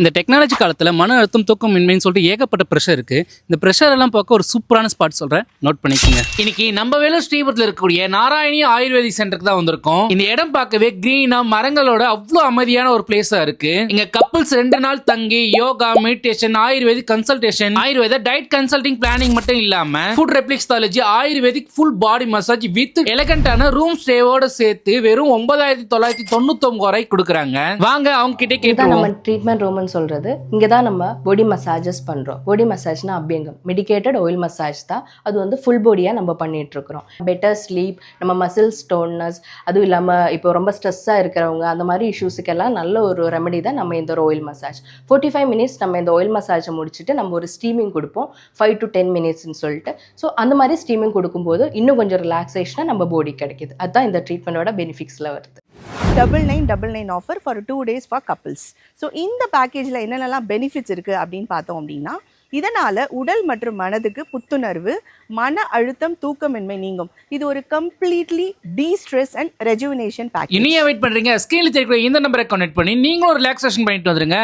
இந்த டெக்னாலஜி காலத்தில் மன அழுத்தம் தூக்கமின்மைன்னு சொல்லிட்டு ஏகப்பட்ட ப்ரெஷர் இருக்கு. இந்த ப்ரெஷர் எல்லாம் பார்க்க ஒரு சூப்பரான ஸ்பாட் சொல்றேன், நோட் பண்ணிக்கோங்க. இன்னைக்கு நம்ம வேலூர் ஸ்ரீபுரத்தில் இருக்கக்கூடிய நாராயணி ஆயுர்வேதிக் சென்டருக்கு தான் வந்திருக்கோம். இந்த இடம் பார்க்கவே கிரீனா மரங்களோட அவ்வளோ அமைதியான ஒரு பிளேஸா இருக்கு. இங்க கப்பிள்ஸ் 2 நாள் தங்கி yoga, meditation, ayurvedic consultation, Ayurveda diet consulting planning மட்டும் இல்லாம foot reflexology, ayurvedic full body massage with எலகண்டான ரூம் ஸ்டேவோட சேர்த்து வெறும் 9,999 ரூபாய் கொடுக்குறாங்க. வாங்க அவங்க கிட்டே கேட்போம். ட்ரீட்மெண்ட் ரூம் சொல்றது இங்க தான் நம்ம பாடி மசாஜஸ் பண்றோம். பாடி மசாஜ்னா அபியங்கம் மெடிக்கேட்டட் ஆயில் மசாஜ் தான். அது வந்து ஃபுல் பாடியா நம்ம பண்ணிட்டு இருக்கிறோம். பெட்டர் ஸ்லீப், நம்ம மசில்ஸ் டோன்னஸ், அதுவும் இல்லாம இப்போ ரொம்ப ஸ்ட்ரெஸ்ஸா இருக்கிறவங்க அந்த மாதிரி இஷ்யூஸுக்கெல்லாம் நல்ல ஒரு ரெமெடி தான் நம்ம இந்த ஆயில் மசாஜ். 45 மினிட்ஸ் நம்ம இந்த ஆயில் மசாஜை முடிச்சுட்டு நம்ம ஒரு ஸ்டீமிங் கொடுப்போம் 5 to 10 மினிட்ஸ்ன்னு சொல்லிட்டு. ஸோ அந்த மாதிரி ஸ்டீமிங் கொடுக்கும்போது இன்னும் கொஞ்சம் ரிலாக்ஸேஷனாக நம்ம பாடி கிடைக்குது. அதுதான் இந்த ட்ரீட்மெண்டோட பெனிஃபிட்ஸில் வருது. 9999 offer for 2 days for couples. So இந்த பேக்கேஜில் என்னென்னலாம் பெனிஃபிட்ஸ் இருக்குது அப்படின்னு பார்த்தோம் அப்படின்னா, இதனால் உடல் மற்றும் மனதுக்கு புத்துணர்வு, மன அழுத்தம், தூக்கமின்மை நீங்கும். இது ஒரு completely de-stress and rejuvenation package. இனியே வெயிட் பண்றீங்க? ஸ்கேல் தெரிவிக்கிற இந்த நம்பரை கனெக்ட் பண்ணி நீங்களும் ரிலாக்ஸேஷன் பண்ணிட்டு வந்துருங்க.